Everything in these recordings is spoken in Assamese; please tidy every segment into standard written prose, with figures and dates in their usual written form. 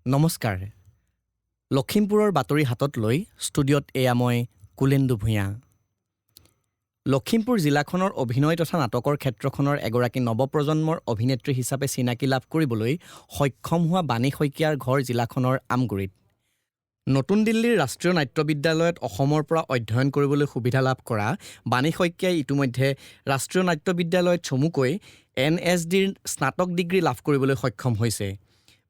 নমস্কাৰ। লখিমপুৰৰ বাতৰি হাতত লৈ ষ্টুডিঅ'ত এয়া মই কুলেন্দু ভূঞা। লখিমপুৰ জিলাখনৰ অভিনয় তথা নাটকৰ ক্ষেত্ৰখনৰ এগৰাকী নৱপ্ৰজন্মৰ অভিনেত্ৰী হিচাপে চিনাকি লাভ কৰিবলৈ সক্ষম হোৱা বাণী শইকীয়াৰ ঘৰ জিলাখনৰ আমগুৰিত। নতুন দিল্লীৰ ৰাষ্ট্ৰীয় নাট্য বিদ্যালয়ত অসমৰ পৰা অধ্যয়ন কৰিবলৈ সুবিধা লাভ কৰা বাণী শইকীয়াই ইতিমধ্যে ৰাষ্ট্ৰীয় নাট্য বিদ্যালয়ত চমুকৈ NSDৰ স্নাতক ডিগ্ৰী লাভ কৰিবলৈ সক্ষম হৈছে।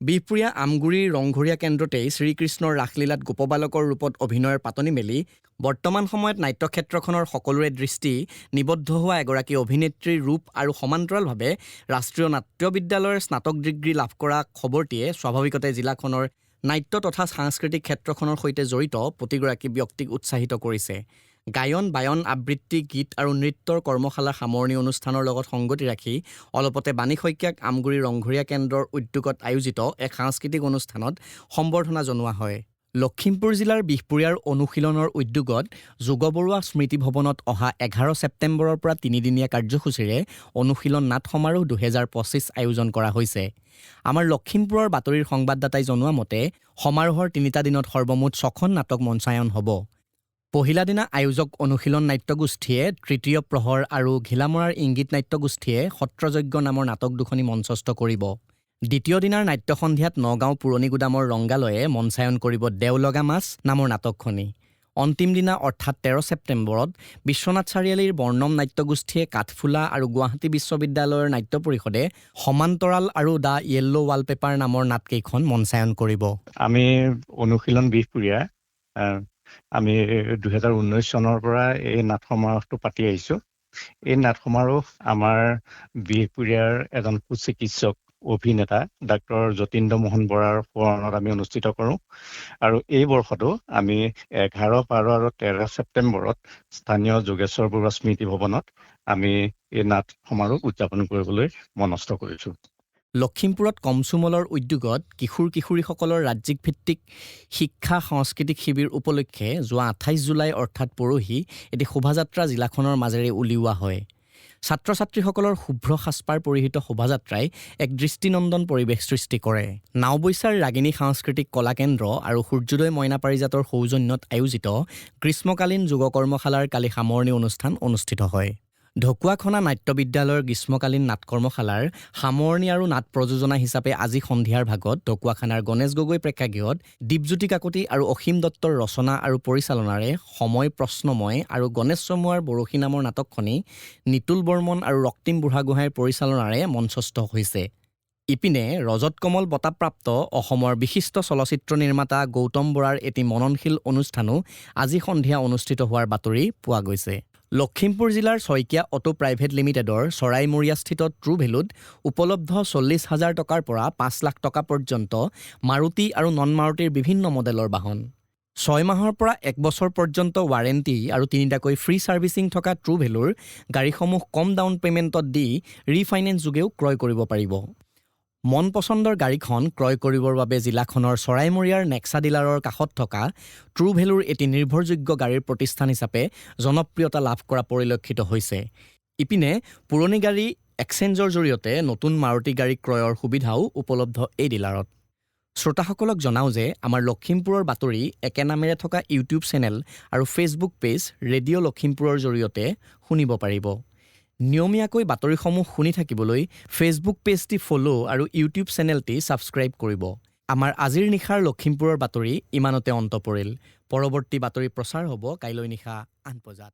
বিহপুৰীয়া আমগুৰিৰ ৰংঘৰীয়া কেন্দ্ৰতেই শ্ৰীকৃষ্ণৰ ৰাসলীলাত গোপবালকৰ ৰূপত অভিনয়ৰ পাতনি মেলি বৰ্তমান সময়ত নাট্যক্ষেত্ৰখনৰ সকলোৰে দৃষ্টি নিবদ্ধ হোৱা এগৰাকী অভিনেত্ৰীৰ ৰূপ আৰু সমান্তৰালভাৱে ৰাষ্ট্ৰীয় নাট্য বিদ্যালয়ৰ স্নাতক ডিগ্ৰী লাভ কৰা খবৰটিয়ে স্বাভাৱিকতে জিলাখনৰ নাট্য তথা সাংস্কৃতিক ক্ষেত্ৰখনৰ সৈতে জড়িত প্ৰতিগৰাকী ব্যক্তিক উৎসাহিত কৰিছে। গায়ন, বায়ন, আবৃত্তি, গীত আৰু নৃত্যৰ কৰ্মশালাৰ সামৰণি অনুষ্ঠানৰ লগত সংগতি ৰাখি অলপতে বাণী শইকীয়াক আমগুৰি ৰংঘৰীয়া কেন্দ্ৰৰ উদ্যোগত আয়োজিত এক সাংস্কৃতিক অনুষ্ঠানত সম্বৰ্ধনা জনোৱা হয়। লখিমপুৰ জিলাৰ বিহপুৰীয়াৰ অনুশীলনৰ উদ্যোগত যোগ বৰুৱা স্মৃতি ভৱনত অহা 11 ছেপ্টেম্বৰৰ পৰা 3দিনীয়া কাৰ্যসূচীৰে অনুশীলন নাট সমাৰোহ 2025 আয়োজন কৰা হৈছে। আমাৰ লখিমপুৰৰ বাতৰিৰ সংবাদদাতাই জনোৱা মতে সমাৰোহৰ 3টা দিনত সৰ্বমুঠ 6খন নাটক মঞ্চায়ন হ'ব। পহিলা দিনা আয়োজক অনুশীলন নাট্যগোষ্ঠীয়ে তৃতীয় প্ৰহৰ আৰু ঘিলামৰাৰ ইংগিত নাট্যগোষ্ঠীয়ে সত্ৰযজ্ঞ নামৰ নাটক দুখনি মঞ্চস্থ কৰিব। দ্বিতীয় দিনাৰ নাট্য সন্ধিয়াত নগাঁও পুৰণি গুদামৰ ৰংগালয়ে মঞ্চায়ন কৰিব দেওলগা মাছ নামৰ নাটকখনি। অন্তিম দিনা অৰ্থাৎ 13 ছেপ্টেম্বৰত বিশ্বনাথ চাৰিআলিৰ বৰ্ণম নাট্যগোষ্ঠীয়ে কাঠফুলা আৰু গুৱাহাটী বিশ্ববিদ্যালয়ৰ নাট্য পৰিষদে সমান্তৰাল আৰু দ্য য়েল্লো ৱালপেপাৰ নামৰ নাটকেইখন মঞ্চায়ন কৰিব। আমি অনুশীলন বিহপুৰীয়া আমি 2019 চনৰ পৰা এই নাট সমাৰোহটো পাতি আহিছোঁ। এই নাট সমাৰোহ আমাৰ বিহপুৰীয়াৰ এজন সুচিকিৎসক অভিনেতা ডাক্তৰ যতীন্দ্ৰ মোহন বৰাৰ সোঁৱৰণত আমি অনুষ্ঠিত কৰোঁ আৰু এই বৰ্ষতো আমি 11, 12 আৰু 13 ছেপ্টেম্বৰত স্থানীয় যোগেশ্বৰ বৰুৱা স্মৃতি ভৱনত আমি এই নাট সমাৰোহ উদযাপন কৰিবলৈ মনস্থ কৰিছোঁ। লখিমপুৰত কমচুমলৰ উদ্যোগত কিশোৰ-কিশোৰীসকলৰ ৰাজ্যিক ভিত্তিক শিক্ষা সাংস্কৃতিক শিবিৰ উপলক্ষে যোৱা 28 জুলাই অৰ্থাৎ পৰহি এটি শোভাযাত্ৰা জিলাখনৰ মাজেৰে উলিওৱা হয়। ছাত্ৰ-ছাত্ৰীসকলৰ শুভ্ৰ সাজপাৰ পৰিহিত শোভাযাত্ৰাই এক দৃষ্টিনন্দন পৰিৱেশ সৃষ্টি কৰে। নাওবৈচাৰ ৰাগিনী সাংস্কৃতিক কলা কেন্দ্ৰ আৰু সূৰ্যোদয় মইনা পাৰিজাতৰ সৌজন্যত আয়োজিত গ্ৰীষ্মকালীন যোগ কৰ্মশালাৰ কালি সামৰণি অনুষ্ঠান অনুষ্ঠিত হয়। ঢকুৱাখনা নাট্য বিদ্যালয়ৰ গ্ৰীষ্মকালীন নাট কৰ্মশালাৰ সামৰণি আৰু নাট প্ৰযোজনা হিচাপে আজি সন্ধিয়াৰ ভাগত ঢকুৱাখানাৰ গণেশ গগৈ প্ৰেক্ষাগৃহত দীপজ্যোতি কাকতি আৰু অসীম দত্তৰ ৰচনা আৰু পৰিচালনাৰে সময় প্ৰশ্নময় আৰু গণেশ চমুৱাৰ বৰশী নামৰ নাটকখনি নিতুল বৰ্মন আৰু ৰক্তিম বুঢ়াগোহাঁইৰ পৰিচালনাৰে মঞ্চস্থ হৈছে। ইপিনে ৰজত কমল বঁটাপ্ৰাপ্ত অসমৰ বিশিষ্ট চলচ্চিত্ৰ নিৰ্মাতা গৌতম বৰাৰ এটি মননশীল অনুষ্ঠানো আজি সন্ধিয়া অনুষ্ঠিত হোৱাৰ বাতৰি পোৱা গৈছে। লখিমপুৰ জিলাৰ শইকীয়া অটো প্ৰাইভেট লিমিটেডৰ চৰাইমৰীয়াস্থিত ট্ৰু ভেলুত উপলব্ধ 40,000 টকাৰ পৰা 5 লাখ টকা পৰ্যন্ত মাৰুতি আৰু নন মাৰুতিৰ বিভিন্ন মডেলৰ বাহন। 6 মাহৰ পৰা 1 বছৰ পৰ্যন্ত ৱাৰেণ্টি আৰু 3টাকৈ ফ্ৰী ছাৰ্ভিচিং থকা ট্ৰু ভেলুৰ গাড়ীসমূহ কম ডাউন পে'মেণ্টত দি ৰিফাইনেন্স যোগেও ক্ৰয় কৰিব পাৰিব। মন পচন্দৰ গাড়ীখন ক্ৰয় কৰিবৰ বাবে জিলাখনৰ চৰাইমৰীয়াৰ নেক্সা ডিলাৰৰ কাষত থকা ট্ৰু ভেলুৰ এটি নিৰ্ভৰযোগ্য গাড়ীৰ প্ৰতিষ্ঠান হিচাপে জনপ্ৰিয়তা লাভ কৰা পৰিলক্ষিত হৈছে। ইপিনে পুৰণি গাড়ী এক্সচেঞ্জৰ জৰিয়তে নতুন মাৰুতি গাড়ী ক্ৰয়ৰ সুবিধাও উপলব্ধ এই ডিলাৰত। শ্ৰোতাসকলক জনাওঁ যে আমাৰ লখিমপুৰৰ বাতৰি একে নামেৰে থকা ইউটিউব চেনেল আৰু ফেচবুক পেজ ৰেডিঅ' লখিমপুৰৰ জৰিয়তে শুনিব পাৰিব। নিয়মীয়াকৈ বাতৰিসমূহ শুনি থাকিবলৈ ফেচবুক পেজটি ফ'ল' আৰু ইউটিউব চেনেলটি ছাবস্ক্ৰাইব কৰিব। আমাৰ আজিৰ নিশাৰ লখিমপুৰৰ বাতৰি ইমানতে অন্ত পৰিল। পৰৱৰ্তী বাতৰি প্ৰচাৰ হ'ব কাইলৈ নিশা 8 বজাত।